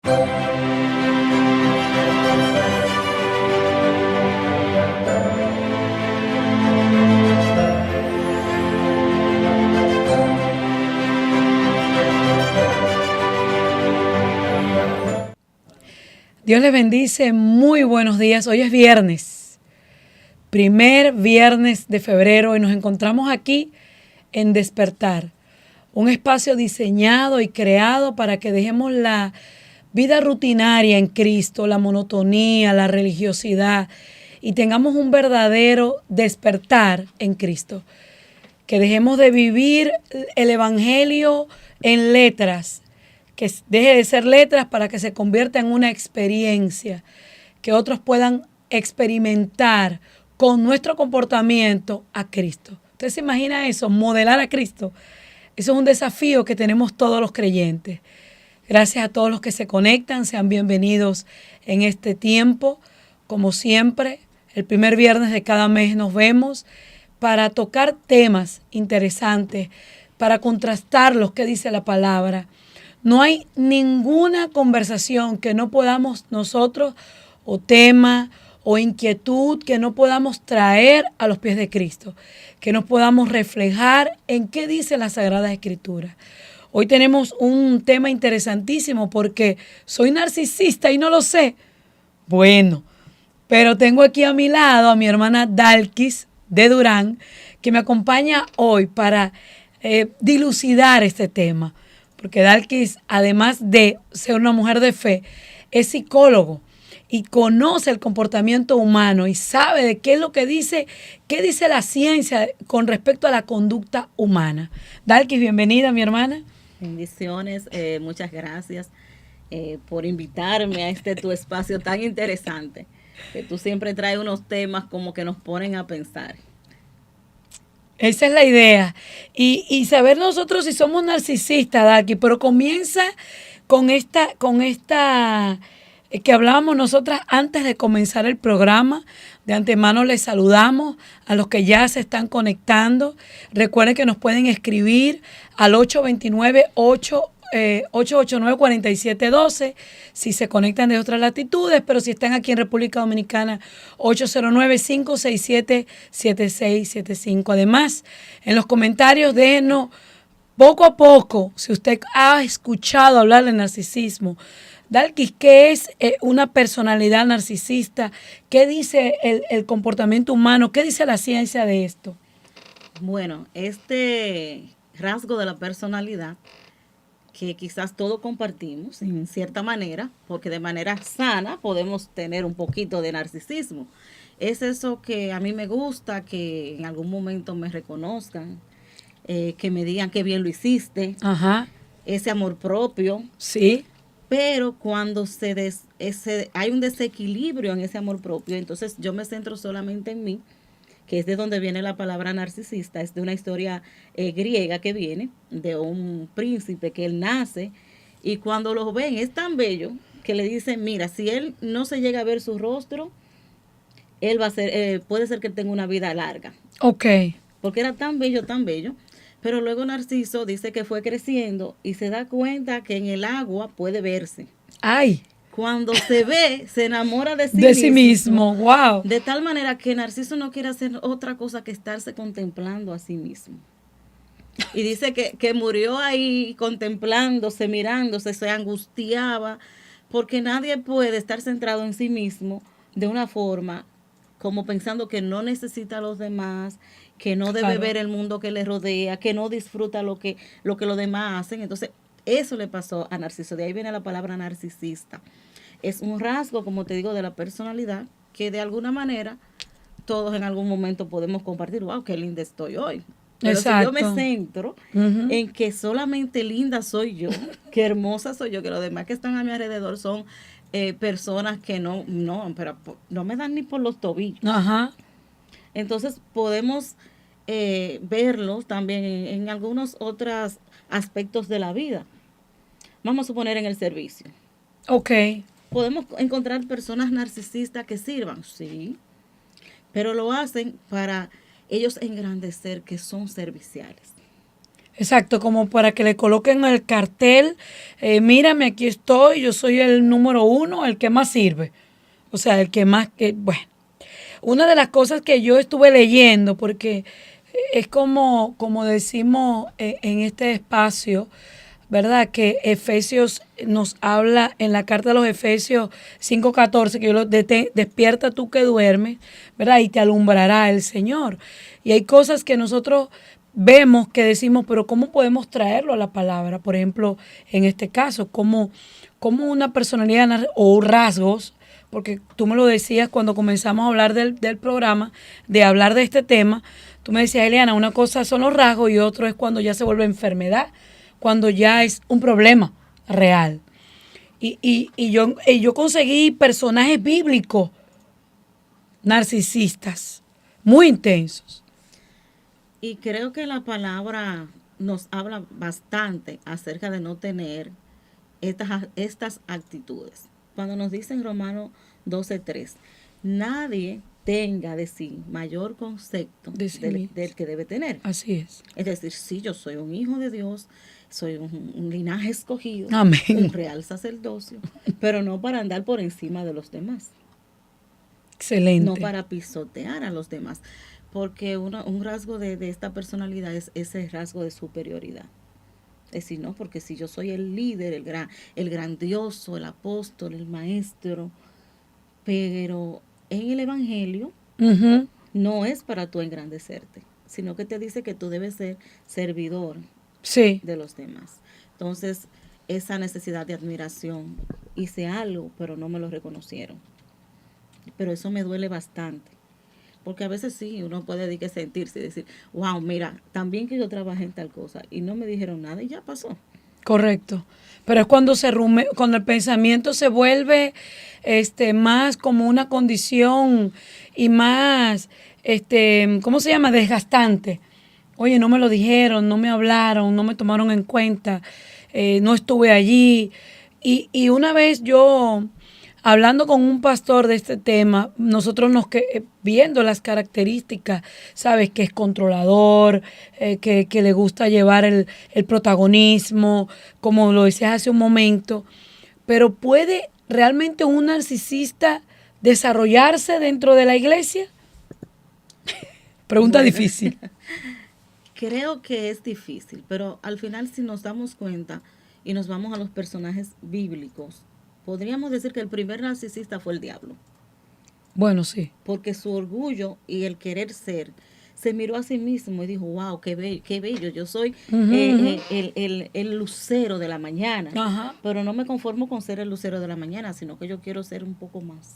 Dios les bendice, muy buenos días. Hoy es viernes, primer viernes de febrero y nos encontramos aquí en Despertar, un espacio diseñado y creado para que dejemos la vida rutinaria en Cristo, la monotonía, la religiosidad y tengamos un verdadero despertar en Cristo. Que dejemos de vivir el Evangelio en letras, que deje de ser letras para que se convierta en una experiencia, que otros puedan experimentar con nuestro comportamiento a Cristo. ¿Usted se imagina eso? Modelar a Cristo. Eso es un desafío que tenemos todos los creyentes. Gracias a todos los que se conectan, sean bienvenidos en este tiempo. Como siempre, el primer viernes de cada mes nos vemos para tocar temas interesantes, para contrastar lo que dice la palabra. No hay ninguna conversación que no podamos nosotros, o tema, o inquietud, que no podamos traer a los pies de Cristo, que nos podamos reflejar en qué dice la Sagrada Escritura. Hoy tenemos un tema interesantísimo porque soy narcisista y no lo sé. Bueno, pero tengo aquí a mi lado a mi hermana Dalkis de Durán, que me acompaña hoy para dilucidar este tema. Porque Dalkis, además de ser una mujer de fe, es psicólogo y conoce el comportamiento humano y sabe de qué es lo que dice, qué dice la ciencia con respecto a la conducta humana. Dalkis, bienvenida, mi hermana. Bendiciones, muchas gracias por invitarme a tu espacio tan interesante, que tú siempre traes unos temas como que nos ponen a pensar. Esa es la idea. Y saber nosotros si somos narcisistas, Dalkis, pero comienza con esta que hablábamos nosotras antes de comenzar el programa. De antemano les saludamos a los que ya se están conectando. Recuerden que nos pueden escribir al 829-889-4712 si se conectan de otras latitudes, pero si están aquí en República Dominicana, 809-567-7675. Además, en los comentarios déjenos poco a poco, si usted ha escuchado hablar de narcisismo, Dalkis, ¿qué es una personalidad narcisista? ¿Qué dice el comportamiento humano? ¿Qué dice la ciencia de esto? Bueno, este rasgo de la personalidad, que quizás todos compartimos en cierta manera, porque de manera sana podemos tener un poquito de narcisismo. Es eso que a mí me gusta, que en algún momento me reconozcan, que me digan qué bien lo hiciste. Ajá. Ese amor propio. Sí. Pero cuando hay un desequilibrio en ese amor propio, entonces yo me centro solamente en mí, que es de donde viene la palabra narcisista. Es de una historia griega que viene de un príncipe que él nace, y cuando lo ven es tan bello que le dicen, mira, si él no se llega a ver su rostro, él va a ser, puede ser que tenga una vida larga. Ok. Porque era tan bello, tan bello. Pero luego Narciso dice que fue creciendo y se da cuenta que en el agua puede verse. ¡Ay! Cuando se ve, se enamora de sí mismo. ¡Wow! De tal manera que Narciso no quiere hacer otra cosa que estarse contemplando a sí mismo. Y dice que murió ahí contemplándose, mirándose, se angustiaba, porque nadie puede estar centrado en sí mismo de una forma como pensando que no necesita a los demás, que no debe ver el mundo que le rodea, que no disfruta lo que los demás hacen. Entonces, eso le pasó a Narciso. De ahí viene la palabra narcisista. Es un rasgo, como te digo, de la personalidad que de alguna manera todos en algún momento podemos compartir. ¡Wow, qué linda estoy hoy! Pero exacto. Si yo me centro en que solamente linda soy yo, que hermosa soy yo, que los demás que están a mi alrededor son personas que no me dan ni por los tobillos. Ajá. Entonces podemos verlos también en algunos otros aspectos de la vida. Vamos a suponer en el servicio. Ok. Podemos encontrar personas narcisistas que sirvan, sí, pero lo hacen para ellos engrandecer que son serviciales. Exacto, como para que le coloquen el cartel, mírame, aquí estoy, yo soy el número uno, el que más sirve. O sea, el que más, bueno. Una de las cosas que yo estuve leyendo, porque es como decimos en este espacio, ¿verdad? Que Efesios nos habla en la carta de los Efesios 5:14, que yo despierta tú que duermes, ¿verdad? Y te alumbrará el Señor. Y hay cosas que nosotros vemos que decimos, pero ¿cómo podemos traerlo a la palabra? Por ejemplo, en este caso, ¿cómo una personalidad o rasgos, porque tú me lo decías cuando comenzamos a hablar del programa, de hablar de este tema, tú me decías, Eliana, una cosa son los rasgos y otro es cuando ya se vuelve enfermedad, cuando ya es un problema real. Y yo conseguí personajes bíblicos narcisistas, muy intensos. Y creo que la palabra nos habla bastante acerca de no tener estas actitudes. Cuando nos dice en Romanos 12:3, nadie tenga de sí mayor concepto del que debe tener. Así es. Es decir, sí, yo soy un hijo de Dios, soy un linaje escogido, amén, un real sacerdocio, pero no para andar por encima de los demás. Excelente. No para pisotear a los demás, porque un rasgo de esta personalidad es ese rasgo de superioridad. Es decir, no, porque si yo soy el líder, el grandioso, el apóstol, el maestro, pero en el Evangelio no es para tú engrandecerte, sino que te dice que tú debes ser servidor de los demás. Entonces, esa necesidad de admiración, hice algo, pero no me lo reconocieron. Pero eso me duele bastante. Porque a veces sí, uno puede sentirse y decir, wow, mira, también que yo trabajé en tal cosa y no me dijeron nada y ya pasó. Correcto. Pero es cuando cuando el pensamiento se vuelve más como una condición y más, ¿cómo se llama? Desgastante. Oye, no me lo dijeron, no me hablaron, no me tomaron en cuenta, no estuve allí. Y una vez yo, hablando con un pastor de este tema, nosotros viendo las características, sabes, que es controlador, que le gusta llevar el protagonismo, como lo decías hace un momento, pero ¿puede realmente un narcisista desarrollarse dentro de la iglesia? Pregunta difícil. Creo que es difícil, pero al final si nos damos cuenta y nos vamos a los personajes bíblicos, podríamos decir que el primer narcisista fue el diablo. Bueno, sí. Porque su orgullo y el querer ser, se miró a sí mismo y dijo, wow, qué bello, yo soy el lucero de la mañana. Ajá. Pero no me conformo con ser el lucero de la mañana, sino que yo quiero ser un poco más.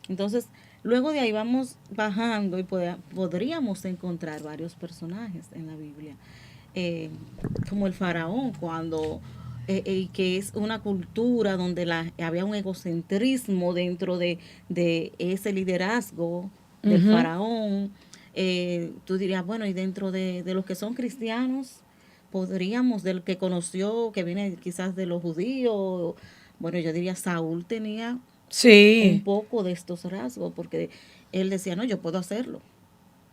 Entonces, luego de ahí vamos bajando y podríamos encontrar varios personajes en la Biblia. Como el faraón, cuando... que es una cultura donde había un egocentrismo dentro de ese liderazgo del faraón. Tú dirías, bueno, y dentro de los que son cristianos, podríamos, del que conoció, que viene quizás de los judíos, bueno, yo diría Saúl tenía un poco de estos rasgos, porque él decía, no, yo puedo hacerlo.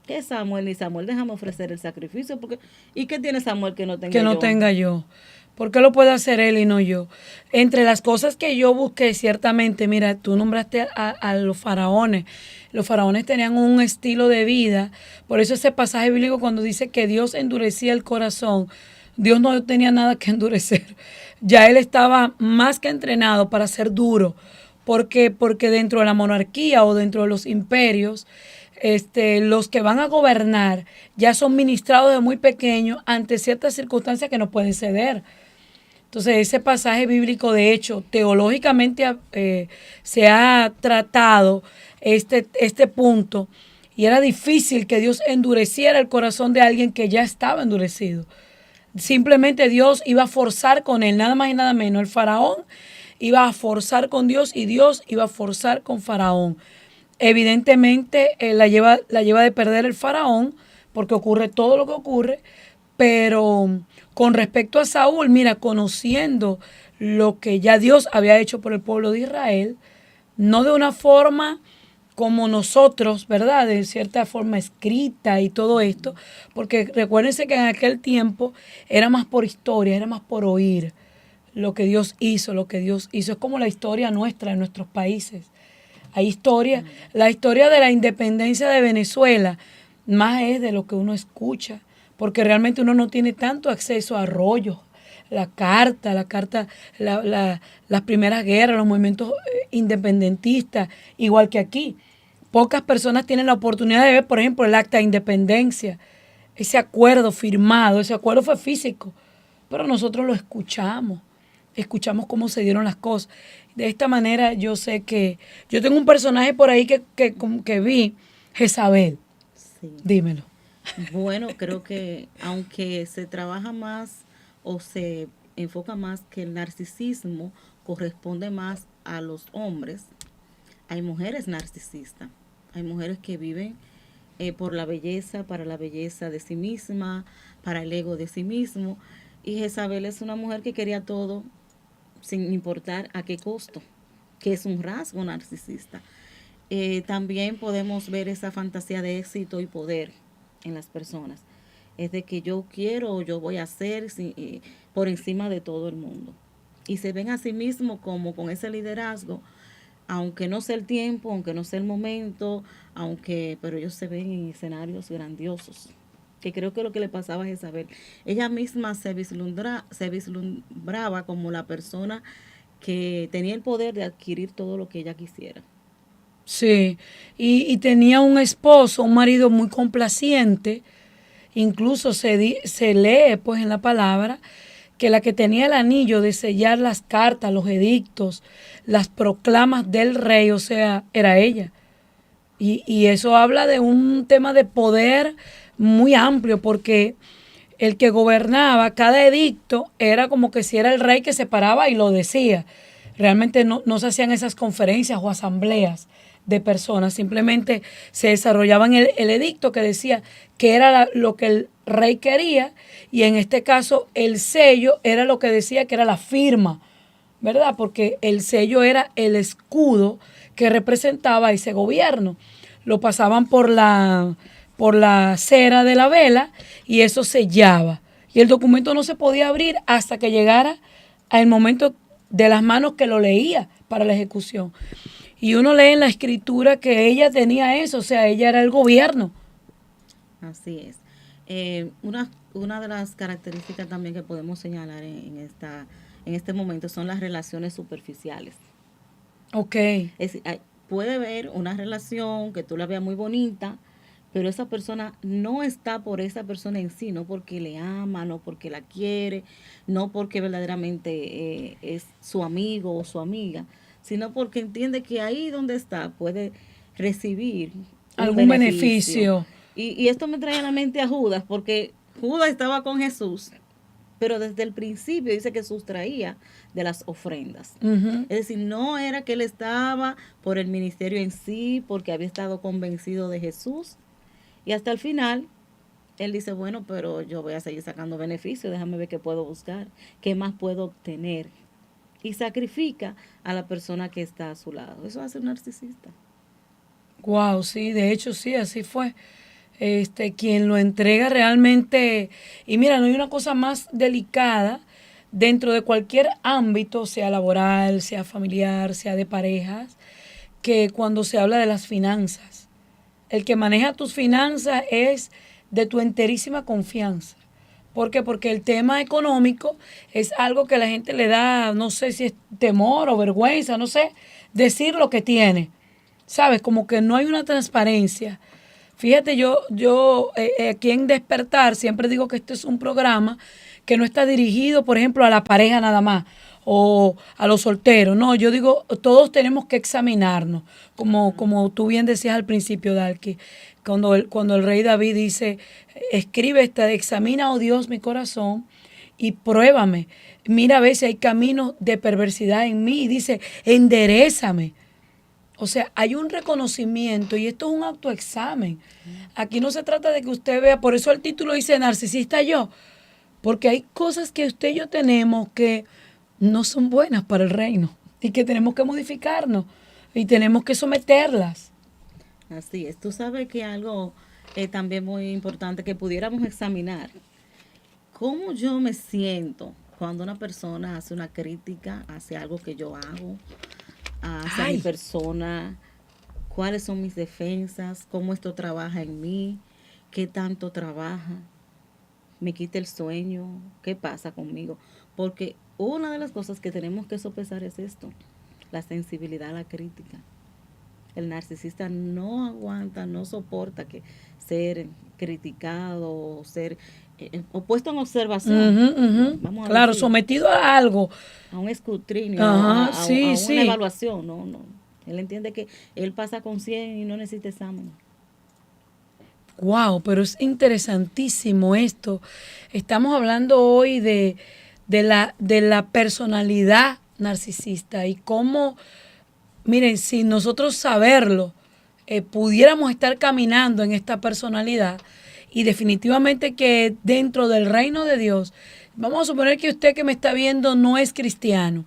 ¿Qué Samuel? Ni Samuel, déjame ofrecer el sacrificio, porque ¿y qué tiene Samuel que no tenga yo? Que no tenga yo. ¿Por qué lo puede hacer él y no yo? Entre las cosas que yo busqué, ciertamente, mira, tú nombraste a los faraones. Los faraones tenían un estilo de vida. Por eso ese pasaje bíblico cuando dice que Dios endurecía el corazón, Dios no tenía nada que endurecer. Ya él estaba más que entrenado para ser duro. Porque dentro de la monarquía o dentro de los imperios, los que van a gobernar ya son ministrados de muy pequeños ante ciertas circunstancias que no pueden ceder. Entonces, ese pasaje bíblico, de hecho, teológicamente se ha tratado este punto, y era difícil que Dios endureciera el corazón de alguien que ya estaba endurecido. Simplemente Dios iba a forzar con él, nada más y nada menos. El faraón iba a forzar con Dios y Dios iba a forzar con faraón. Evidentemente la lleva de perder el faraón, porque ocurre todo lo que ocurre, pero con respecto a Saúl, mira, conociendo lo que ya Dios había hecho por el pueblo de Israel, no de una forma como nosotros, ¿verdad? De cierta forma escrita y todo esto, porque recuérdense que en aquel tiempo era más por historia, era más por oír lo que Dios hizo, lo que Dios hizo. Es como la historia nuestra en nuestros países. Hay historia, la historia de la independencia de Venezuela, más es de lo que uno escucha, porque realmente uno no tiene tanto acceso a rollos, las primeras guerras, los movimientos independentistas, igual que aquí. Pocas personas tienen la oportunidad de ver, por ejemplo, el acta de independencia, ese acuerdo firmado, ese acuerdo fue físico, pero nosotros lo escuchamos cómo se dieron las cosas. De esta manera yo sé que, yo tengo un personaje por ahí que vi, Jezabel, Sí. dímelo. Bueno, creo que aunque se trabaja más o se enfoca más que el narcisismo corresponde más a los hombres, hay mujeres narcisistas, hay mujeres que viven por la belleza, para la belleza de sí misma, para el ego de sí mismo. Y Jezabel es una mujer que quería todo sin importar a qué costo, que es un rasgo narcisista. También podemos ver esa fantasía de éxito y poder en las personas. Es de que yo quiero o yo voy a hacer por encima de todo el mundo. Y se ven a sí mismos como con ese liderazgo, aunque no sea el tiempo, aunque no sea el momento, pero ellos se ven en escenarios grandiosos. Que creo que lo que le pasaba a Jezabel, ella misma se vislumbraba como la persona que tenía el poder de adquirir todo lo que ella quisiera. Sí, y tenía un esposo, un marido muy complaciente, incluso se lee pues en la palabra que la que tenía el anillo de sellar las cartas, los edictos, las proclamas del rey, o sea, era ella. Y eso habla de un tema de poder muy amplio, porque el que gobernaba cada edicto era como que si era el rey que se paraba y lo decía. Realmente no se hacían esas conferencias o asambleas de personas, simplemente se desarrollaban el edicto que decía que era lo que el rey quería, y en este caso el sello era lo que decía que era la firma, ¿verdad? Porque el sello era el escudo que representaba ese gobierno. Lo pasaban por la cera de la vela y eso sellaba. Y el documento no se podía abrir hasta que llegara al momento de las manos que lo leía para la ejecución. Y uno lee en la escritura que ella tenía eso, o sea, ella era el gobierno. Así es. Una de las características también que podemos señalar en este momento son las relaciones superficiales. Ok. Puede haber una relación que tú la veas muy bonita, pero esa persona no está por esa persona en sí, no porque le ama, no porque la quiere, no porque verdaderamente es su amigo o su amiga, sino porque entiende que ahí donde está puede recibir algún beneficio. Y esto me trae a la mente a Judas, porque Judas estaba con Jesús, pero desde el principio dice que sustraía de las ofrendas. Uh-huh. Es decir, no era que él estaba por el ministerio en sí, porque había estado convencido de Jesús. Y hasta el final, él dice, bueno, pero yo voy a seguir sacando beneficios, déjame ver qué puedo buscar, qué más puedo obtener. Y sacrifica a la persona que está a su lado. Eso hace un narcisista. Wow, sí, de hecho sí, así fue. Quien lo entrega realmente, y mira, no hay una cosa más delicada dentro de cualquier ámbito, sea laboral, sea familiar, sea de parejas, que cuando se habla de las finanzas. El que maneja tus finanzas es de tu enterísima confianza. ¿Por qué? Porque el tema económico es algo que la gente le da, no sé si es temor o vergüenza, no sé, decir lo que tiene. ¿Sabes? Como que no hay una transparencia. Fíjate, yo aquí en Despertar siempre digo que este es un programa que no está dirigido, por ejemplo, a la pareja nada más o a los solteros. No, yo digo, todos tenemos que examinarnos, como tú bien decías al principio, Dalki, cuando el rey David dice, escribe examina, oh Dios, mi corazón y pruébame. Mira a ver si hay caminos de perversidad en mí y dice, enderézame. O sea, hay un reconocimiento y esto es un autoexamen. Aquí no se trata de que usted vea, por eso el título dice narcisista yo, porque hay cosas que usted y yo tenemos que no son buenas para el reino y que tenemos que modificarnos y tenemos que someterlas. Así es. Tú sabes que algo también muy importante que pudiéramos examinar, cómo yo me siento cuando una persona hace una crítica hacia algo que yo hago, hacia mi Ay, persona, cuáles son mis defensas, cómo esto trabaja en mí, qué tanto trabaja, me quita el sueño, qué pasa conmigo. Porque una de las cosas que tenemos que sopesar es esto, la sensibilidad a la crítica. El narcisista no aguanta, no soporta que ser criticado o ser o puesto en observación, ujú, ujú. vamos a Claro, decir, sometido a algo. a un escrutinio, Ajá, sí, a una sí. evaluación. No, no. Él entiende que él pasa con 100 y no necesita examen. Wow, pero es interesantísimo esto. Estamos hablando hoy de la personalidad narcisista y cómo, miren, si nosotros saberlo, pudiéramos estar caminando en esta personalidad y definitivamente que dentro del reino de Dios, vamos a suponer que usted que me está viendo no es cristiano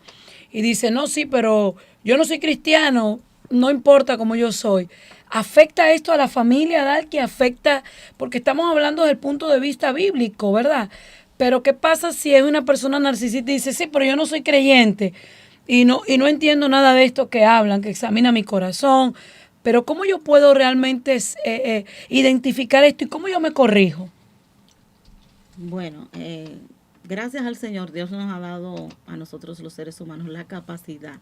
y dice, no, sí, pero yo no soy cristiano, no importa cómo yo soy. ¿Afecta esto a la familia, Dal, que afecta? Porque estamos hablando desde el punto de vista bíblico, ¿verdad? Pero ¿qué pasa si es una persona narcisista y dice, sí, pero yo no soy creyente y no entiendo nada de esto que hablan, que examina mi corazón? Pero ¿cómo yo puedo realmente identificar esto y cómo yo me corrijo? Bueno, gracias al Señor, Dios nos ha dado a nosotros los seres humanos la capacidad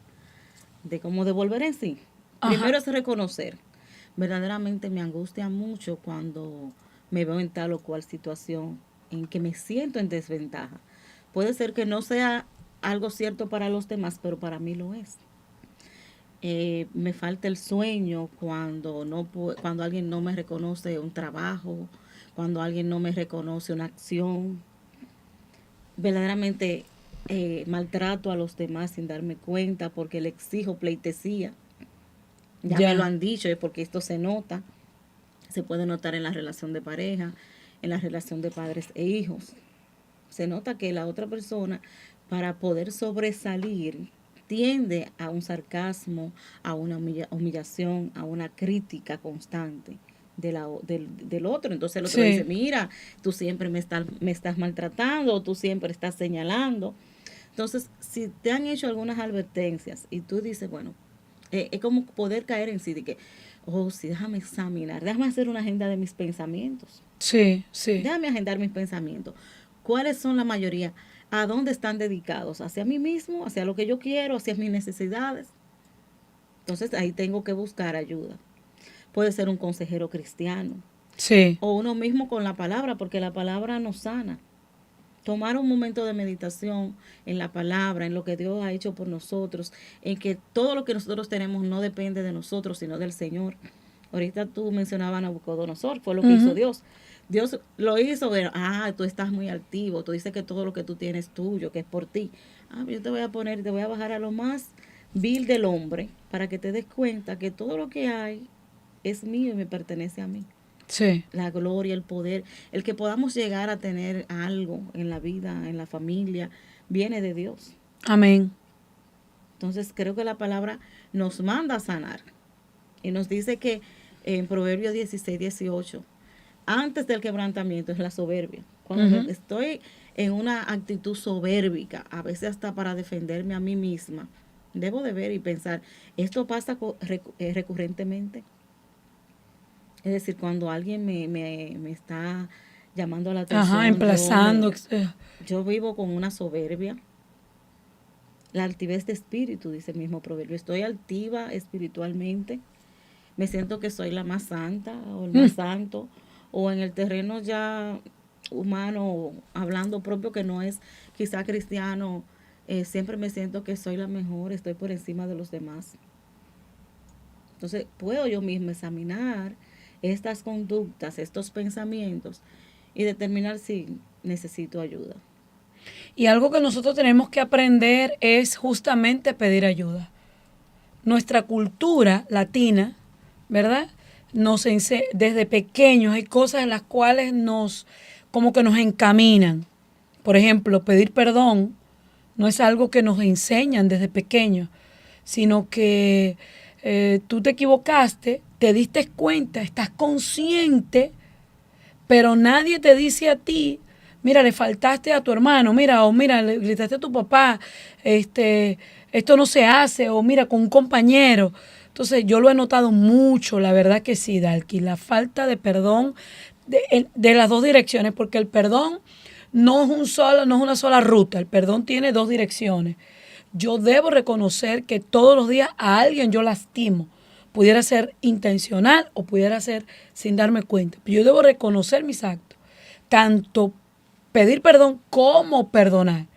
de cómo devolver en sí. Ajá, Primero es reconocer. Verdaderamente me angustia mucho cuando me veo en tal o cual situación en que me siento en desventaja. Puede ser que no sea algo cierto para los demás, pero para mí lo es. Me falta el sueño cuando cuando alguien no me reconoce un trabajo, cuando alguien no me reconoce una acción. Verdaderamente maltrato a los demás sin darme cuenta porque le exijo pleitesía. Ya me lo ya, han dicho, es porque esto se nota. Se puede notar en la relación de pareja, en la relación de padres e hijos. Se nota que la otra persona, para poder sobresalir, tiende a un sarcasmo, a una humillación, a una crítica constante del otro. Entonces el otro dice, sí, mira, tú siempre me estás maltratando, tú siempre estás señalando. Entonces, si te han hecho algunas advertencias y tú dices, bueno, es como poder caer en sí de que, oh, sí, déjame examinar, déjame hacer una agenda de mis pensamientos. sí, sí. Déjame agendar mis pensamientos. ¿Cuáles son la mayoría? ¿A dónde están dedicados? ¿Hacia mí mismo? ¿Hacia lo que yo quiero? ¿Hacia mis necesidades? Entonces ahí tengo que buscar ayuda. Puede ser un consejero cristiano Sí, o uno mismo con la palabra, porque la palabra nos sana. Tomar un momento de meditación en la palabra, en lo que Dios ha hecho por nosotros, en que todo lo que nosotros tenemos no depende de nosotros, sino del Señor. Ahorita tú mencionabas a Nabucodonosor, fue lo que hizo ujú, Dios. Dios lo hizo, pero, tú estás muy altivo, tú dices que todo lo que tú tienes es tuyo, que es por ti. Yo te voy a poner, te voy a bajar a lo más vil del hombre para que te des cuenta que todo lo que hay es mío y me pertenece a mí. sí. La gloria, el poder, el que podamos llegar a tener algo en la vida, en la familia, viene de Dios. Amén. Entonces creo que la palabra nos manda a sanar y nos dice que en Proverbios 16-18, antes del quebrantamiento es la soberbia. Cuando Ujú. estoy en una actitud soberbica, a veces hasta para defenderme a mí misma, debo de ver y pensar, ¿esto pasa recurrentemente? Es decir, cuando alguien me está llamando la Ajá, atención, emplazando. yo vivo con una soberbia. La altivez de espíritu, dice el mismo proverbio. Estoy altiva espiritualmente. Me siento que soy la más santa o el más Mm, santo. O en el terreno ya humano, hablando propio que no es quizá cristiano, siempre me siento que soy la mejor, estoy por encima de los demás. Entonces, puedo yo mismo examinar estas conductas, estos pensamientos y determinar si necesito ayuda. Y algo que nosotros tenemos que aprender es justamente pedir ayuda. Nuestra cultura latina, ¿verdad? Desde pequeños hay cosas en las cuales como que nos encaminan. Por ejemplo, pedir perdón no es algo que nos enseñan desde pequeños, sino que tú te equivocaste, te diste cuenta, estás consciente, pero nadie te dice a ti, mira, le faltaste a tu hermano, mira, o mira, le gritaste a tu papá, esto no se hace, o mira, con un compañero. Entonces, yo lo he notado mucho, la verdad que sí, Dalki, la falta de perdón de las dos direcciones, porque el perdón no es una sola ruta, el perdón tiene dos direcciones. Yo debo reconocer que todos los días a alguien yo lastimo. Pudiera ser intencional o pudiera ser sin darme cuenta. Yo debo reconocer mis actos, tanto pedir perdón como perdonar.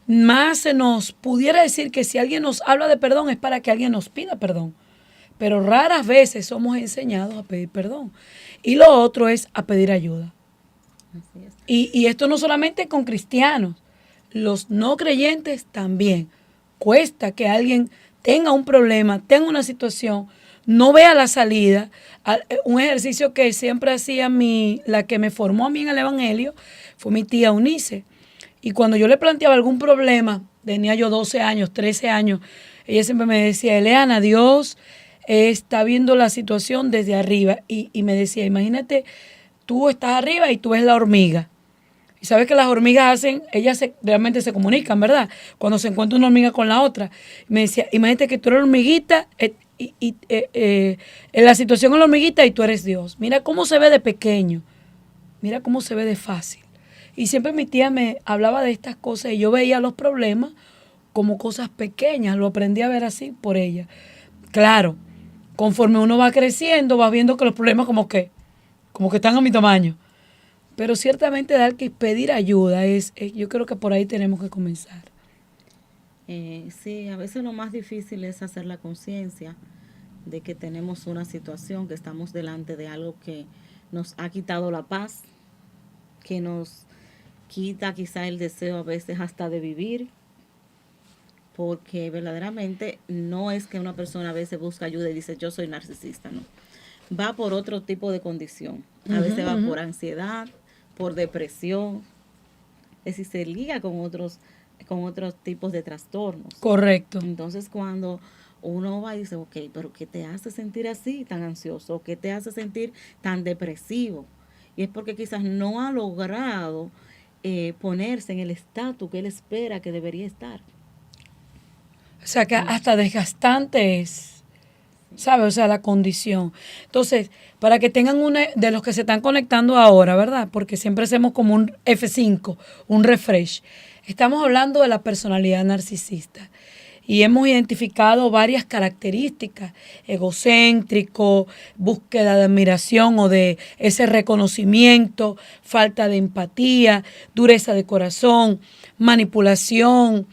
Más se nos pudiera decir que si alguien nos habla de perdón es para que alguien nos pida perdón. Pero raras veces somos enseñados a pedir perdón. Y lo otro es a pedir ayuda. Así es. Y esto no solamente con cristianos, los no creyentes también. Cuesta que alguien tenga un problema, tenga una situación, no vea la salida. Un ejercicio que siempre hacía la que me formó a mí en el Evangelio fue mi tía Eunice. Y cuando yo le planteaba algún problema, tenía yo 12 años, 13 años, ella siempre me decía, Eleana, Dios está viendo la situación desde arriba. Y me decía, imagínate, tú estás arriba y tú ves la hormiga. Y sabes que las hormigas realmente se comunican, ¿verdad? Cuando se encuentra una hormiga con la otra. Me decía, imagínate que tú eres la hormiguita en la situación con la hormiguita y tú eres Dios. Mira cómo se ve de pequeño. Mira cómo se ve de fácil. Y siempre mi tía me hablaba de estas cosas y yo veía los problemas como cosas pequeñas. Lo aprendí a ver así por ella. Claro, conforme uno va creciendo, va viendo que los problemas como que están a mi tamaño. Pero ciertamente dar que pedir ayuda yo creo que por ahí tenemos que comenzar. Sí, a veces lo más difícil es hacer la conciencia de que tenemos una situación, que estamos delante de algo que nos ha quitado la paz, que nos quita quizá el deseo a veces hasta de vivir, porque verdaderamente no es que una persona a veces busca ayuda y dice yo soy narcisista, no. Va por otro tipo de condición. A veces va por ansiedad, por depresión, es decir, se liga con otros tipos de trastornos. Correcto. Entonces cuando uno va y dice, ok, pero ¿qué te hace sentir así, tan ansioso? ¿Qué te hace sentir tan depresivo? Y es porque quizás no ha logrado ponerse en el estatus que él espera que debería estar. O sea, que hasta desgastante es, ¿sabes? O sea, la condición. Entonces, para que tengan de los que se están conectando ahora, ¿verdad? Porque siempre hacemos como un F5, un refresh. Estamos hablando de la personalidad narcisista. Y hemos identificado varias características: egocéntrico, búsqueda de admiración o de ese reconocimiento, falta de empatía, dureza de corazón, manipulación,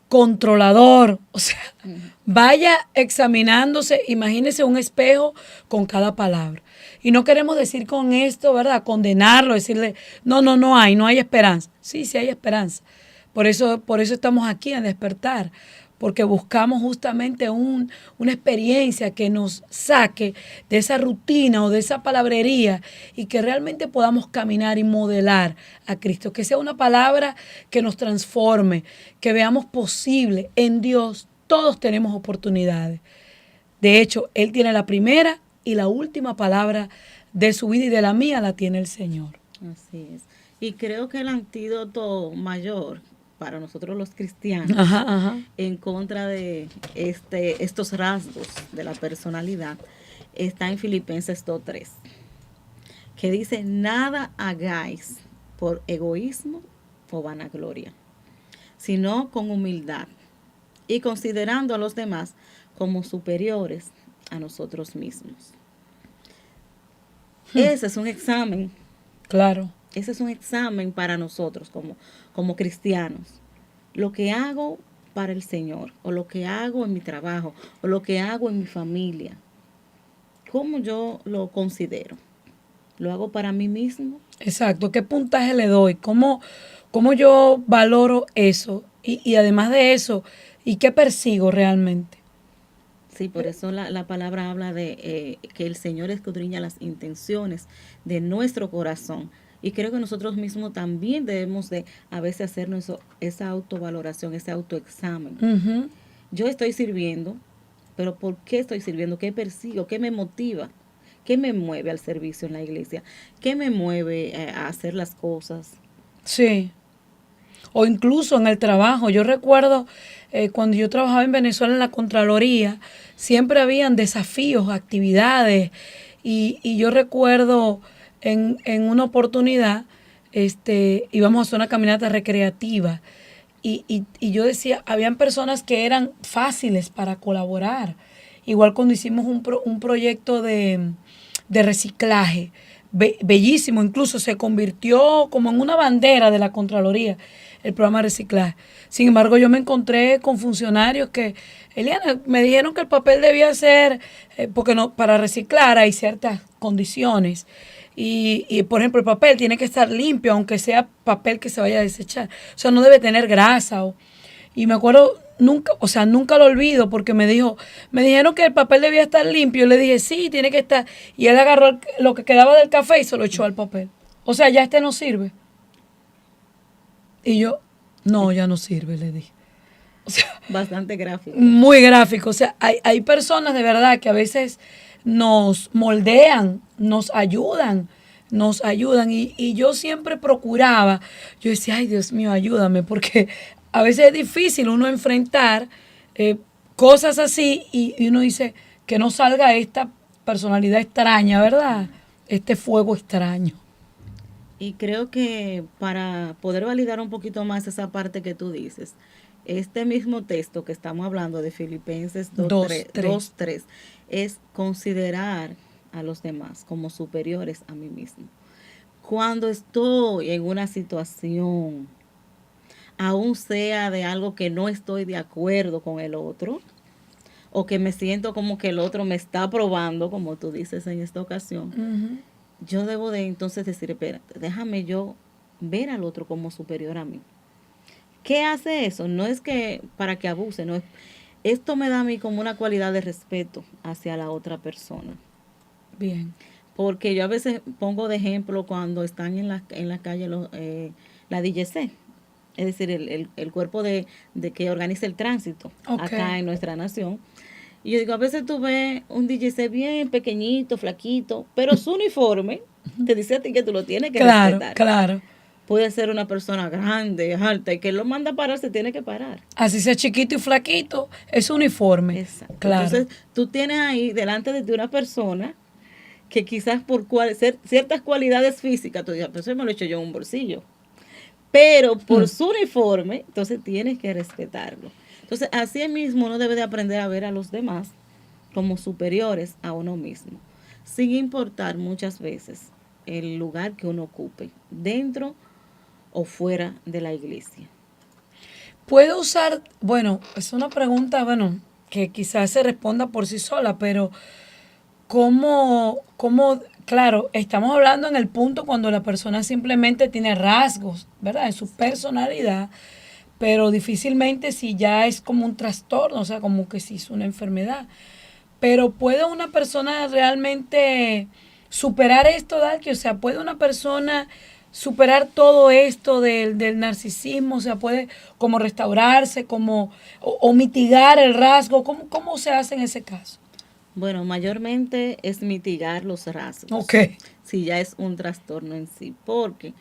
controlador. O sea, vaya examinándose, imagínese un espejo con cada palabra. Y no queremos decir con esto, ¿verdad?, condenarlo, decirle, no hay esperanza. Sí hay esperanza. Por eso estamos aquí en Despertar, porque buscamos justamente una experiencia que nos saque de esa rutina o de esa palabrería y que realmente podamos caminar y modelar a Cristo. Que sea una palabra que nos transforme, que veamos posible. En Dios todos tenemos oportunidades. De hecho, Él tiene la primera y la última palabra de su vida y de la mía la tiene el Señor. Así es. Y creo que el antídoto mayor para nosotros los cristianos, en contra de estos rasgos de la personalidad, está en Filipenses 2:3, que dice, nada hagáis por egoísmo o vanagloria, sino con humildad y considerando a los demás como superiores a nosotros mismos. Ese es un examen. Claro. Ese es un examen para nosotros como cristianos. Lo que hago para el Señor, o lo que hago en mi trabajo, o lo que hago en mi familia, ¿cómo yo lo considero? ¿Lo hago para mí mismo? Exacto. ¿Qué puntaje le doy? ¿Cómo yo valoro eso? Y además de eso, ¿y qué persigo realmente? Sí, por eso la palabra habla de que el Señor escudriña las intenciones de nuestro corazón. Y creo que nosotros mismos también debemos de a veces hacernos esa autovaloración, ese autoexamen. Yo estoy sirviendo, pero ¿por qué estoy sirviendo? ¿Qué persigo? ¿Qué me motiva? ¿Qué me mueve al servicio en la iglesia? ¿Qué me mueve a hacer las cosas? Sí. O incluso en el trabajo. Yo recuerdo cuando yo trabajaba en Venezuela en la Contraloría, siempre habían desafíos, actividades. Y yo recuerdo en una oportunidad, íbamos a hacer una caminata recreativa. Y yo decía, habían personas que eran fáciles para colaborar. Igual cuando hicimos un proyecto de reciclaje, bellísimo, incluso se convirtió como en una bandera de la Contraloría, el programa de reciclaje. Sin embargo, yo me encontré con funcionarios que, Eliana, me dijeron que el papel debía ser, porque no, para reciclar hay ciertas condiciones. Por ejemplo, el papel tiene que estar limpio, aunque sea papel que se vaya a desechar. O sea, no debe tener grasa. Y me acuerdo, nunca, o sea, nunca lo olvido porque me dijeron que el papel debía estar limpio. Le dije, sí, tiene que estar. Y él agarró lo que quedaba del café y se lo echó al papel. O sea, ya no sirve. Y yo, no, ya no sirve, le dije. O sea, Bastante gráfico. muy gráfico. O sea, hay personas de verdad que a veces nos moldean, nos ayudan. Y yo siempre procuraba, yo decía, ay Dios mío, ayúdame, porque a veces es difícil uno enfrentar cosas así y uno dice que no salga esta personalidad extraña, ¿verdad? Este fuego extraño. Y creo que para poder validar un poquito más esa parte que tú dices, este mismo texto que estamos hablando de Filipenses 2:3 es considerar a los demás como superiores a mí mismo. Cuando estoy en una situación, aún sea de algo que no estoy de acuerdo con el otro, o que me siento como que el otro me está probando, como tú dices en esta ocasión, yo debo de entonces decir, espérate, déjame yo ver al otro como superior a mí. ¿Qué hace eso? No es que para que abuse, no es, esto me da a mí como una cualidad de respeto hacia la otra persona. Bien. Porque yo a veces pongo de ejemplo cuando están en la calle la DGC, es decir, el cuerpo de que organiza el tránsito acá en nuestra nación. Y yo digo, a veces tú ves un DGC bien pequeñito, flaquito, pero su uniforme te dice a ti que tú lo tienes que respetar. Claro. Puede ser una persona grande, alta, y que lo manda a parar, se tiene que parar. Así sea chiquito y flaquito, es uniforme. Exacto. Claro. Entonces, tú tienes ahí delante de ti una persona que quizás por ciertas cualidades físicas, tú dices, pues eso me lo he hecho yo en un bolsillo. Pero por su uniforme, entonces tienes que respetarlo. Entonces, así mismo uno debe de aprender a ver a los demás como superiores a uno mismo, sin importar muchas veces el lugar que uno ocupe, dentro o fuera de la iglesia. ¿Puedo usar, bueno, es una pregunta, bueno, que quizás se responda por sí sola, pero claro, estamos hablando en el punto cuando la persona simplemente tiene rasgos, ¿verdad? En su personalidad, pero difícilmente si ya es como un trastorno, o sea, como que si es una enfermedad. Pero ¿puede una persona realmente superar esto, Dalki? O sea, ¿puede una persona superar todo esto del narcisismo? O sea, ¿puede como restaurarse, o mitigar el rasgo? ¿Cómo se hace en ese caso? Bueno, mayormente es mitigar los rasgos. Ok. Si ya es un trastorno en sí, porque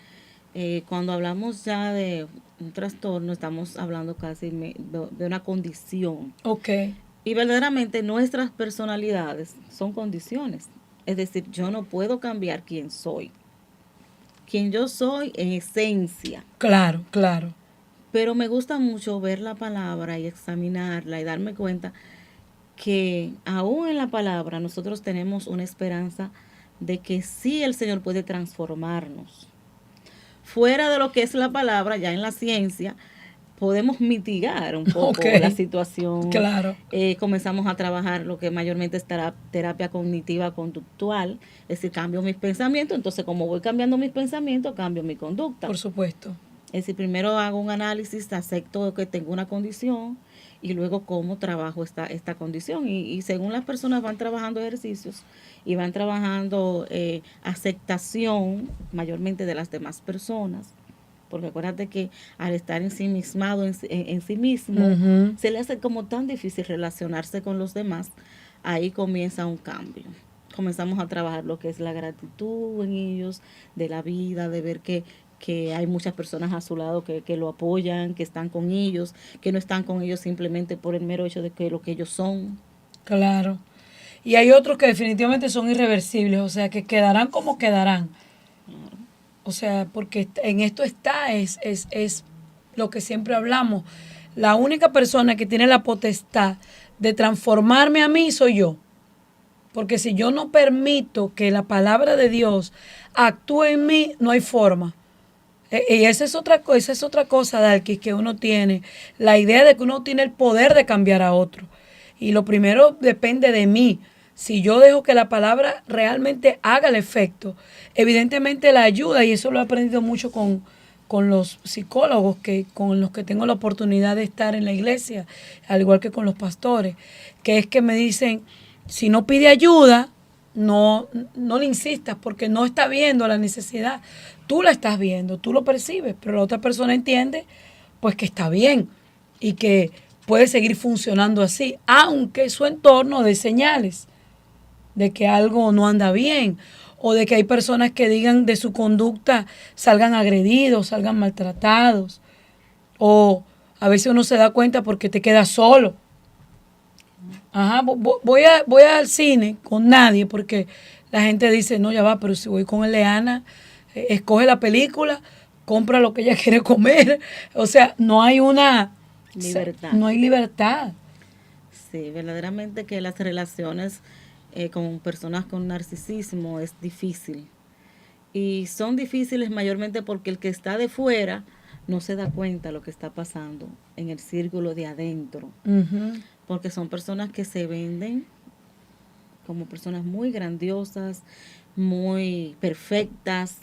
cuando hablamos ya de un trastorno, estamos hablando casi de una condición. Ok. Y verdaderamente nuestras personalidades son condiciones. Es decir, yo no puedo cambiar quién soy. Quien yo soy en esencia. Claro. Pero me gusta mucho ver la palabra y examinarla y darme cuenta que aún en la palabra nosotros tenemos una esperanza de que sí el Señor puede transformarnos. Fuera de lo que es la palabra, ya en la ciencia, podemos mitigar un poco la situación. Claro. Comenzamos a trabajar lo que mayormente es terapia cognitiva conductual, es decir, cambio mis pensamientos, entonces como voy cambiando mis pensamientos, cambio mi conducta. Por supuesto. Es decir, primero hago un análisis, acepto que tengo una condición y luego cómo trabajo esta condición. Y según las personas van trabajando ejercicios y van trabajando aceptación mayormente de las demás personas, porque acuérdate que al estar ensimismado en sí mismo, se le hace como tan difícil relacionarse con los demás. Ahí comienza un cambio. Comenzamos a trabajar lo que es la gratitud en ellos, de la vida, de ver que hay muchas personas a su lado que lo apoyan, que están con ellos, que no están con ellos simplemente por el mero hecho de que lo que ellos son. Claro. Y hay otros que definitivamente son irreversibles, o sea, que quedarán como quedarán. O sea, porque en esto está, es lo que siempre hablamos. La única persona que tiene la potestad de transformarme a mí soy yo. Porque si yo no permito que la palabra de Dios actúe en mí, no hay forma. Y esa es otra cosa, Dalkis, que uno tiene. La idea de que uno tiene el poder de cambiar a otro. Y lo primero depende de mí. Si yo dejo que la palabra realmente haga el efecto, evidentemente la ayuda, y eso lo he aprendido mucho con los psicólogos con los que tengo la oportunidad de estar en la iglesia, al igual que con los pastores, que es que me dicen, si no pide ayuda, no le insistas porque no está viendo la necesidad. Tú la estás viendo, tú lo percibes, pero la otra persona entiende pues que está bien y que puede seguir funcionando así, aunque su entorno dé señales de que algo no anda bien o de que hay personas que digan de su conducta, salgan agredidos, salgan maltratados, o a veces uno se da cuenta porque te quedas solo. Ajá, voy al cine con nadie porque la gente dice, no, ya va, pero si voy con Eleana, escoge la película, compra lo que ella quiere comer. O sea, no hay una libertad. No hay libertad. Sí, verdaderamente que las relaciones con personas con narcisismo es difícil. Y son difíciles mayormente porque el que está de fuera no se da cuenta de lo que está pasando en el círculo de adentro. Porque son personas que se venden como personas muy grandiosas, muy perfectas,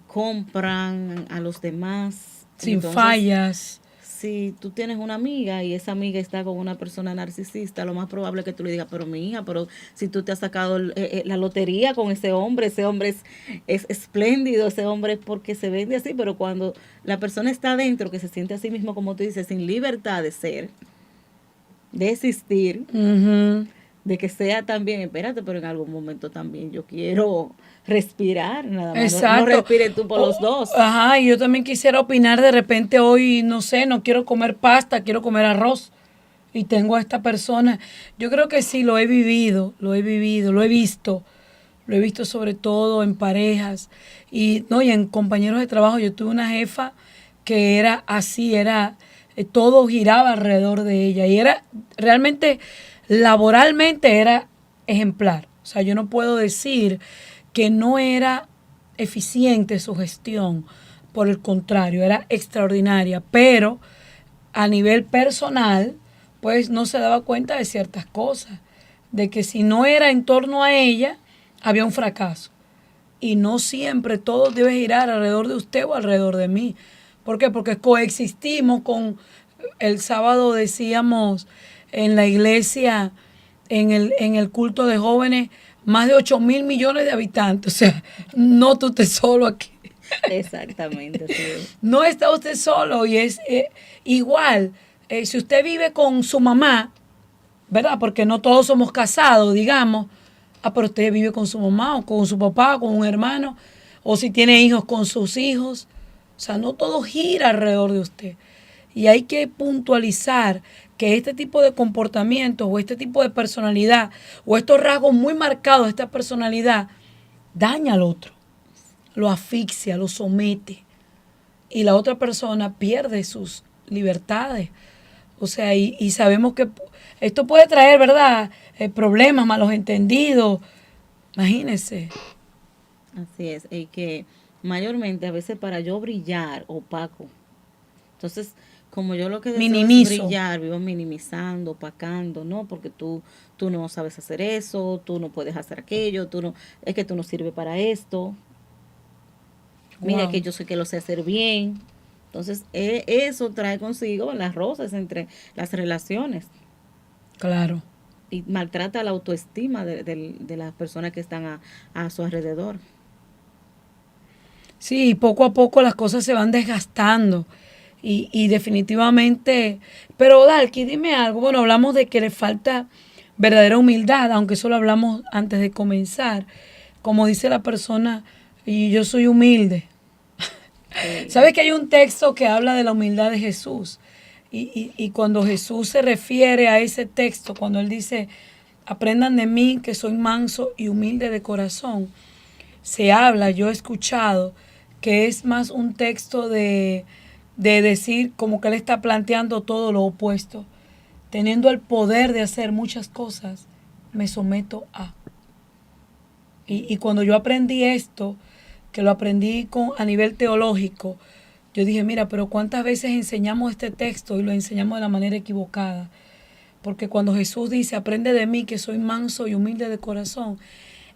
compran a los demás. Sin fallas. Si tú tienes una amiga y esa amiga está con una persona narcisista, lo más probable es que tú le digas, pero mi hija, pero si tú te has sacado la lotería con ese hombre es espléndido, ese hombre es porque se vende así, pero cuando la persona está adentro, que se siente a sí mismo, como tú dices, sin libertad de ser, de existir, de que sea también, espérate, pero en algún momento también yo quiero respirar, nada más. Exacto. No respires tú por los dos. Ajá, y yo también quisiera opinar de repente hoy, no sé, no quiero comer pasta, quiero comer arroz. Y tengo a esta persona. Yo creo que sí, lo he vivido, lo he visto. Lo he visto sobre todo en parejas y en compañeros de trabajo. Yo tuve una jefa que era así, todo giraba alrededor de ella y era realmente, laboralmente era ejemplar. O sea, yo no puedo decir que no era eficiente su gestión, por el contrario, era extraordinaria, pero a nivel personal, pues no se daba cuenta de ciertas cosas, de que si no era en torno a ella, había un fracaso. Y no siempre todo debe girar alrededor de usted o alrededor de mí. ¿Por qué? Porque coexistimos el sábado decíamos en la iglesia, en el culto de jóvenes, más de 8.000 millones de habitantes. O sea, no tú estés solo aquí. Exactamente. Sí. No está usted solo y es igual. Si usted vive con su mamá, ¿verdad? Porque no todos somos casados, digamos. Pero usted vive con su mamá o con su papá, con un hermano, o si tiene hijos con sus hijos. O sea, no todo gira alrededor de usted. Y hay que puntualizar que este tipo de comportamientos o este tipo de personalidad o estos rasgos muy marcados de esta personalidad daña al otro, lo asfixia, lo somete y la otra persona pierde sus libertades. O sea, y sabemos que esto puede traer, ¿verdad?, problemas, malos entendidos. Imagínense. Así es, y que mayormente a veces para yo brillar, opaco. Entonces, como yo lo que deseo es brillar, vivo minimizando, opacando, ¿no? Porque tú no sabes hacer eso, tú no puedes hacer aquello, es que tú no sirves para esto. Mira que yo sé que lo sé hacer bien. Entonces, eso trae consigo las roces entre las relaciones. Claro. Y maltrata la autoestima de las personas que están a su alrededor. Sí, poco a poco las cosas se van desgastando y definitivamente, pero Dalki, dime algo, bueno, hablamos de que le falta verdadera humildad, aunque eso lo hablamos antes de comenzar, como dice la persona, y yo soy humilde. Sí. ¿Sabes que hay un texto que habla de la humildad de Jesús? Y cuando Jesús se refiere a ese texto, cuando Él dice, aprendan de mí que soy manso y humilde de corazón, se habla, yo he escuchado, que es más un texto de decir como que Él está planteando todo lo opuesto. Teniendo el poder de hacer muchas cosas, me someto a. Y cuando yo aprendí esto, que lo aprendí a nivel teológico, yo dije, mira, pero ¿cuántas veces enseñamos este texto y lo enseñamos de la manera equivocada? Porque cuando Jesús dice, aprende de mí que soy manso y humilde de corazón,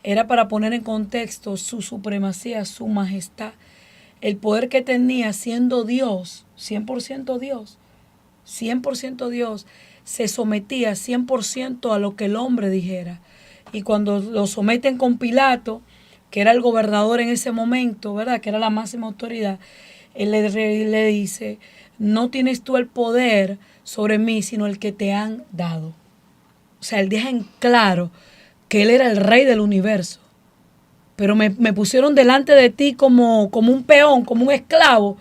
era para poner en contexto su supremacía, su majestad, el poder que tenía siendo Dios, 100% Dios, 100% Dios, se sometía 100% a lo que el hombre dijera. Y cuando lo someten con Pilato, que era el gobernador en ese momento, ¿verdad? Que era la máxima autoridad, él le dice, no tienes tú el poder sobre mí, sino el que te han dado. O sea, él deja en claro que él era el rey del universo. Pero me pusieron delante de ti como un peón, como un esclavo.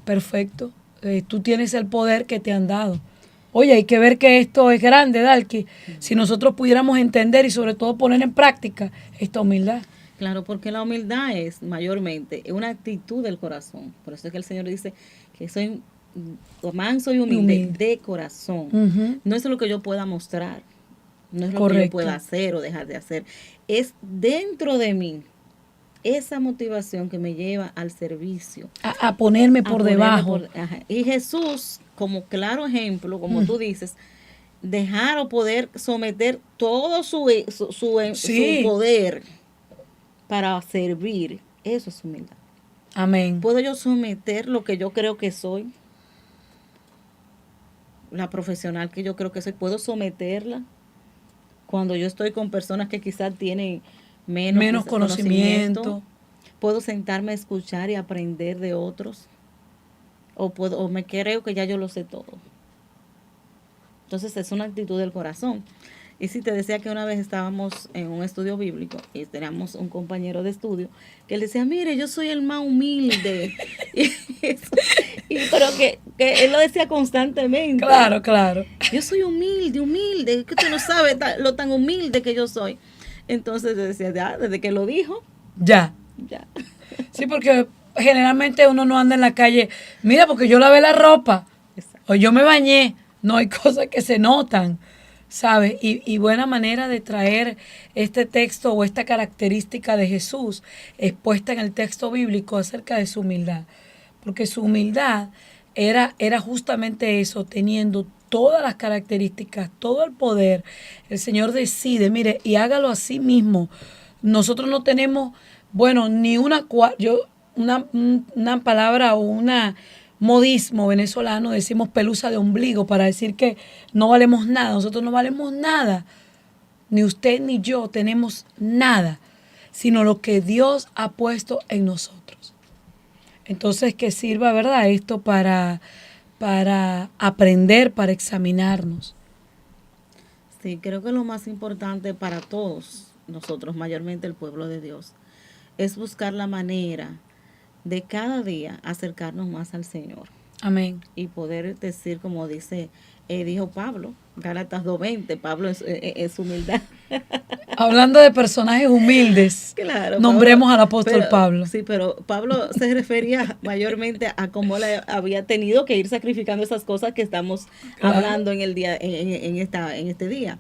Perfecto. Tú tienes el poder que te han dado. Oye, hay que ver que esto es grande, Dalki. Si nosotros pudiéramos entender y sobre todo poner en práctica esta humildad. Claro, porque la humildad es mayormente una actitud del corazón. Por eso es que el Señor dice que soy manso y humilde de corazón. No es lo que yo pueda mostrar, no es lo que yo pueda hacer o dejar de hacer. Es dentro de mí esa motivación que me lleva al servicio. A ponerme por debajo. Y Jesús, como claro ejemplo, como tú dices, dejar o poder someter todo su poder para servir, eso es humildad. Amén. ¿Puedo yo someter lo que yo creo que soy? La profesional que yo creo que soy, ¿puedo someterla? Cuando yo estoy con personas que quizás tienen menos conocimiento, ¿puedo sentarme a escuchar y aprender de otros? ¿O me creo que ya yo lo sé todo? Entonces es una actitud del corazón. Y si te decía que una vez estábamos en un estudio bíblico y teníamos un compañero de estudio que él decía, mire, yo soy el más humilde. Pero que él lo decía constantemente. Claro, claro. Yo soy humilde, que usted no sabe lo tan humilde que yo soy. Entonces decía, ya, desde que lo dijo. Ya. Sí, porque generalmente uno no anda en la calle, mira, porque yo lavé la ropa. Exacto. O yo me bañé. No, hay cosas que se notan, ¿sabes? Y buena manera de traer este texto o esta característica de Jesús expuesta en el texto bíblico acerca de su humildad. Porque su humildad era justamente eso, teniendo todas las características, todo el poder. El Señor decide, mire, y hágalo a sí mismo. Nosotros no tenemos, bueno, ni una palabra o una modismo venezolano, decimos pelusa de ombligo para decir que no valemos nada. Nosotros no valemos nada. Ni usted ni yo tenemos nada, sino lo que Dios ha puesto en nosotros. Entonces, que sirva, ¿verdad? Esto para aprender, para examinarnos. Sí, creo que lo más importante para todos nosotros, mayormente el pueblo de Dios, es buscar la manera de cada día acercarnos más al Señor. Amén. Y poder decir, como dijo Pablo, Gálatas 2:20, Pablo es humildad. Hablando de personajes humildes, claro, nombremos al apóstol Pablo. Sí, pero Pablo se refería mayormente a cómo le había tenido que ir sacrificando esas cosas que estamos hablando en el día, en este día.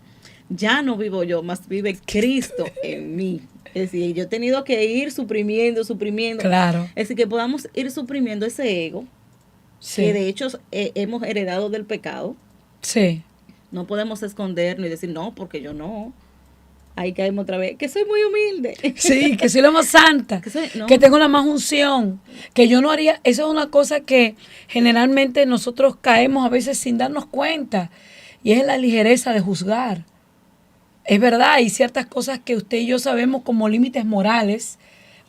Ya no vivo yo, más vive Cristo en mí. Es decir, yo he tenido que ir suprimiendo. Claro. Es decir, que podamos ir suprimiendo ese ego, sí, que de hecho hemos heredado del pecado. Sí. No podemos escondernos y decir, no, porque yo no. Ahí caemos otra vez, que soy muy humilde. Sí, que soy la más santa, que tengo la más unción, que yo no haría. Eso es una cosa que generalmente nosotros caemos a veces sin darnos cuenta, y es la ligereza de juzgar. Es verdad, hay ciertas cosas que usted y yo sabemos como límites morales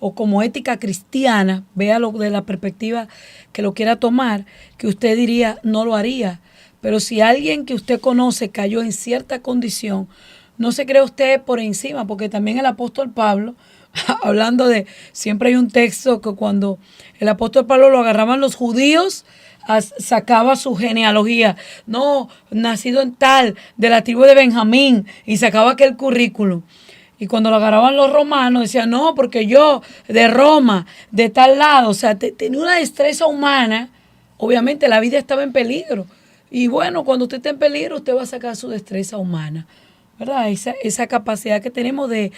o como ética cristiana, véalo de la perspectiva que lo quiera tomar, que usted diría no lo haría. Pero si alguien que usted conoce cayó en cierta condición, no se cree usted por encima, porque también el apóstol Pablo, hablando de, siempre hay un texto que cuando el apóstol Pablo lo agarraban los judíos, sacaba su genealogía, no, nacido en tal, de la tribu de Benjamín, y sacaba aquel currículum. Y cuando lo agarraban los romanos, decían, no, porque yo, de Roma, de tal lado, o sea, tenía una destreza humana, obviamente la vida estaba en peligro. Y bueno, cuando usted está en peligro, usted va a sacar su destreza humana, ¿verdad? Esa capacidad que tenemos de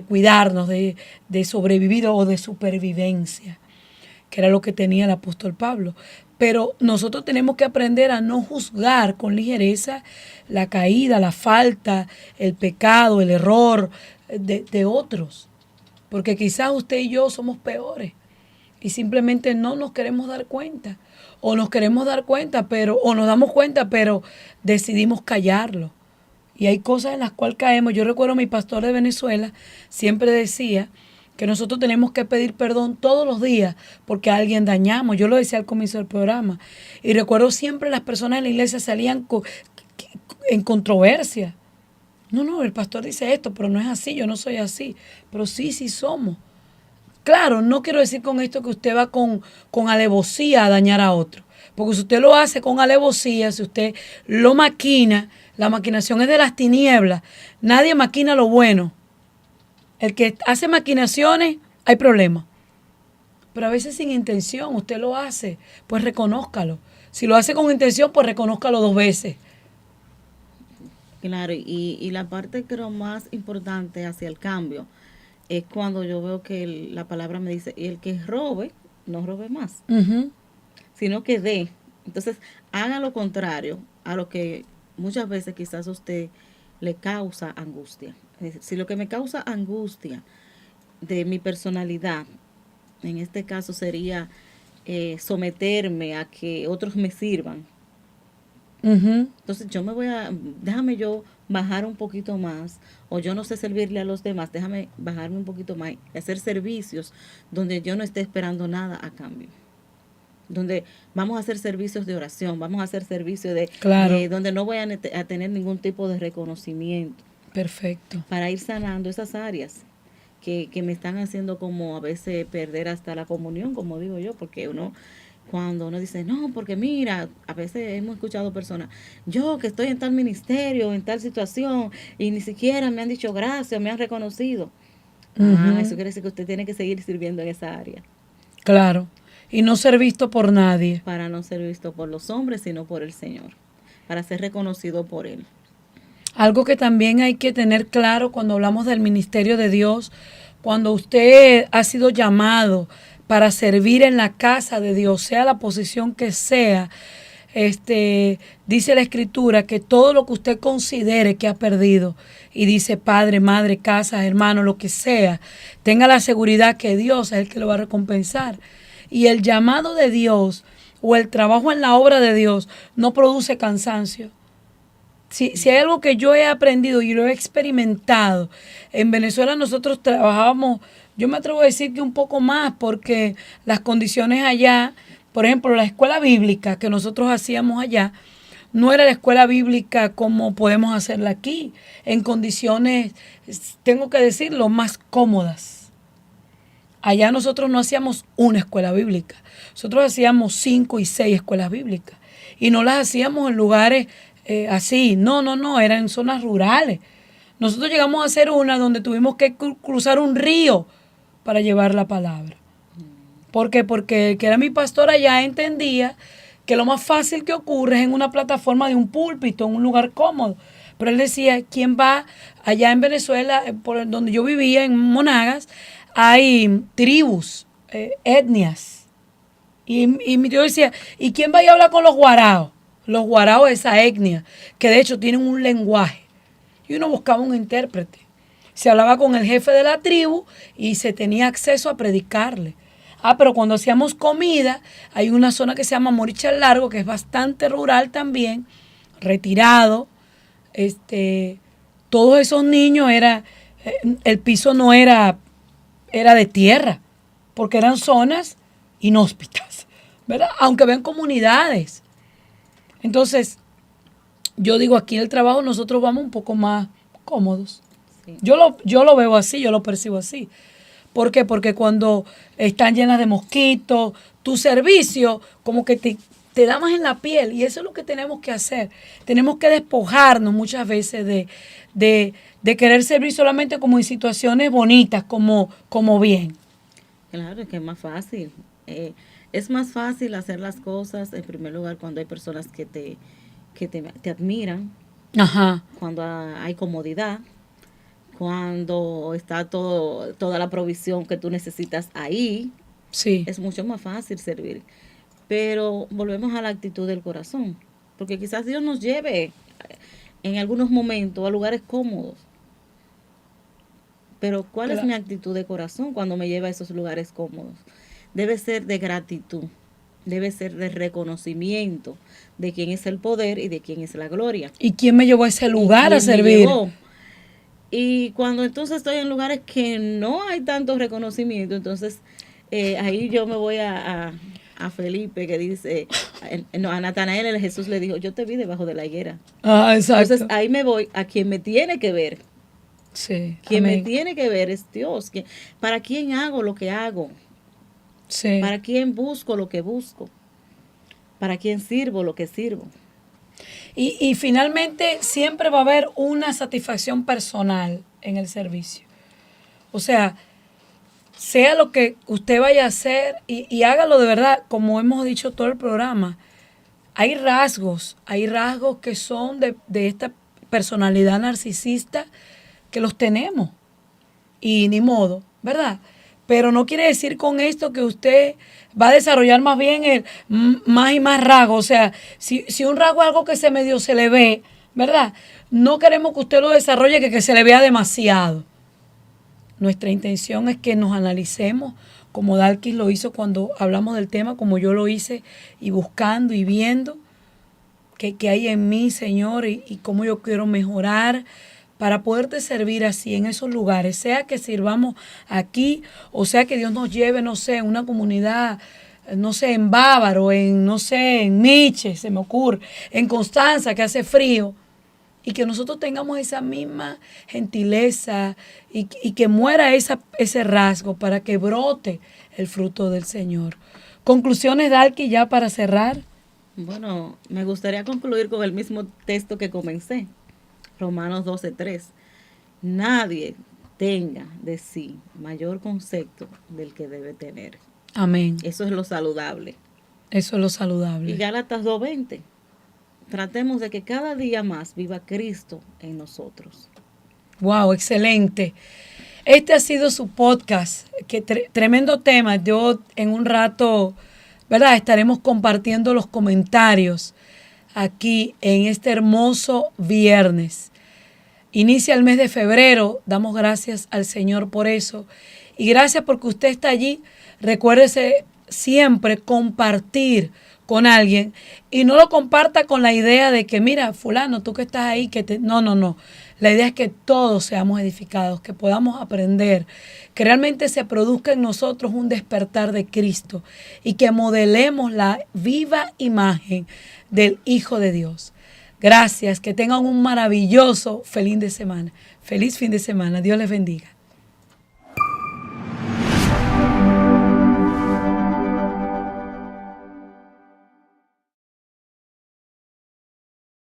cuidarnos, de sobrevivir o de supervivencia, que era lo que tenía el apóstol Pablo. Pero nosotros tenemos que aprender a no juzgar con ligereza la caída, la falta, el pecado, el error de otros. Porque quizás usted y yo somos peores y simplemente no nos queremos dar cuenta. O nos queremos dar cuenta, o nos damos cuenta, pero decidimos callarlo. Y hay cosas en las cuales caemos. Yo recuerdo a mi pastor de Venezuela, siempre decía que nosotros tenemos que pedir perdón todos los días porque a alguien dañamos. Yo lo decía al comienzo del programa. Y recuerdo siempre las personas en la iglesia salían en controversia. No, el pastor dice esto, pero no es así, yo no soy así. Pero sí somos. Claro, no quiero decir con esto que usted va con alevosía a dañar a otro. Porque si usted lo hace con alevosía, si usted lo maquina, la maquinación es de las tinieblas. Nadie maquina lo bueno. El que hace maquinaciones, hay problemas. Pero a veces sin intención, usted lo hace, pues reconózcalo. Si lo hace con intención, pues reconózcalo 2 veces. Claro, y la parte creo más importante hacia el cambio es cuando yo veo que la palabra me dice, y el que robe, no robe más, sino que dé. Entonces, haga lo contrario a lo que muchas veces quizás a usted le causa angustia. Es decir, si lo que me causa angustia de mi personalidad, en este caso sería someterme a que otros me sirvan. Entonces déjame yo bajar un poquito más, o yo no sé servirle a los demás, déjame bajarme un poquito más, hacer servicios donde yo no esté esperando nada a cambio. Donde vamos a hacer servicios de oración, vamos a hacer servicios donde no voy a tener ningún tipo de reconocimiento. Perfecto. Para ir sanando esas áreas que me están haciendo como a veces perder hasta la comunión, como digo yo, porque cuando uno dice, no, porque mira, a veces hemos escuchado personas, yo que estoy en tal ministerio, en tal situación, y ni siquiera me han dicho gracias, me han reconocido. Eso quiere decir que usted tiene que seguir sirviendo en esa área. Claro. Y no ser visto por nadie. Para no ser visto por los hombres, sino por el Señor. Para ser reconocido por Él. Algo que también hay que tener claro cuando hablamos del ministerio de Dios, cuando usted ha sido llamado para servir en la casa de Dios, sea la posición que sea, dice la Escritura que todo lo que usted considere que ha perdido, y dice padre, madre, casa, hermano, lo que sea, tenga la seguridad que Dios es el que lo va a recompensar. Y el llamado de Dios o el trabajo en la obra de Dios no produce cansancio. Si hay algo que yo he aprendido y lo he experimentado, en Venezuela nosotros trabajábamos, yo me atrevo a decir que un poco más, porque las condiciones allá, por ejemplo, la escuela bíblica que nosotros hacíamos allá, no era la escuela bíblica como podemos hacerla aquí, en condiciones, tengo que decirlo, más cómodas. Allá nosotros no hacíamos una escuela bíblica, nosotros hacíamos 5 y 6 escuelas bíblicas, y no las hacíamos en lugares así, no, eran en zonas rurales. Nosotros llegamos a hacer una donde tuvimos que cruzar un río para llevar la palabra. ¿Por qué? Porque el que era mi pastor allá entendía que lo más fácil que ocurre es en una plataforma de un púlpito, en un lugar cómodo. Pero él decía, ¿quién va allá en Venezuela, por donde yo vivía, en Monagas, hay tribus, etnias? Y mi tío decía, ¿y quién va a ir a hablar con los guaraos? Los guaraos de esa etnia, que de hecho tienen un lenguaje. Y uno buscaba un intérprete. Se hablaba con el jefe de la tribu y se tenía acceso a predicarle. Pero cuando hacíamos comida, hay una zona que se llama Moricha el Largo, que es bastante rural también, retirado. Todos esos niños el piso no era de tierra. porque eran zonas inhóspitas, ¿verdad? Aunque ven comunidades. Entonces, yo digo, aquí en el trabajo nosotros vamos un poco más cómodos. Sí. Yo lo veo así, yo lo percibo así. ¿Por qué? Porque cuando están llenas de mosquitos, tu servicio como que te da más en la piel, y eso es lo que tenemos que hacer. Tenemos que despojarnos muchas veces de querer servir solamente como en situaciones bonitas, como bien. Claro, es que es más fácil. Es más fácil hacer las cosas, en primer lugar, cuando hay personas que te admiran, Ajá. cuando hay comodidad, cuando está toda la provisión que tú necesitas ahí. Sí. Es mucho más fácil servir. Pero volvemos a la actitud del corazón, porque quizás Dios nos lleve en algunos momentos a lugares cómodos. Pero ¿cuál es mi actitud de corazón cuando me lleva a esos lugares cómodos? Debe ser de gratitud, debe ser de reconocimiento de quién es el poder y de quién es la gloria. ¿Y quién me llevó a ese lugar a servir? Y cuando entonces estoy en lugares que no hay tanto reconocimiento, entonces ahí yo me voy a Felipe, que dice, a Natanael, Jesús le dijo, yo te vi debajo de la higuera. Ah, exacto. Entonces ahí me voy a quien me tiene que ver. Sí. Quien amén. me tiene que ver es Dios. ¿Para quién hago lo que hago? Sí. ¿Para quién busco lo que busco? ¿Para quién sirvo lo que sirvo? Y finalmente siempre va a haber una satisfacción personal en el servicio. O sea, sea lo que usted vaya a hacer y hágalo de verdad, como hemos dicho todo el programa. Hay rasgos que son de esta personalidad narcisista que los tenemos. Y ni modo, ¿verdad? Pero no quiere decir con esto que usted va a desarrollar más bien más y más rasgos. O sea, si un rasgo es algo que se le ve, ¿verdad? No queremos que usted lo desarrolle que se le vea demasiado. Nuestra intención es que nos analicemos, como Dalkis lo hizo cuando hablamos del tema, como yo lo hice, y buscando y viendo qué hay en mí, Señor, y cómo yo quiero mejorar para poderte servir así en esos lugares, sea que sirvamos aquí o sea que Dios nos lleve, no sé, en una comunidad, no sé, en Bávaro, no sé, en Miche, se me ocurre, en Constanza, que hace frío, y que nosotros tengamos esa misma gentileza y que muera ese rasgo para que brote el fruto del Señor. Conclusiones, Dalkis, ya para cerrar. Bueno, me gustaría concluir con el mismo texto que comencé. Romanos 12:3. Nadie tenga de sí mayor concepto del que debe tener. Amén. Eso es lo saludable. Eso es lo saludable. Y Gálatas 2:20. Tratemos de que cada día más viva Cristo en nosotros. Wow, excelente. Este ha sido su podcast. Qué tremendo tema. Yo en un rato, ¿verdad? Estaremos compartiendo los comentarios aquí en este hermoso viernes. Inicia el mes de febrero, damos gracias al Señor por eso. Y gracias porque usted está allí. Recuérdese siempre compartir con alguien y no lo comparta con la idea de que, mira, fulano, tú que estás ahí, no. La idea es que todos seamos edificados, que podamos aprender, que realmente se produzca en nosotros un despertar de Cristo y que modelemos la viva imagen del Hijo de Dios. Gracias, que tengan un maravilloso feliz fin de semana. Dios les bendiga.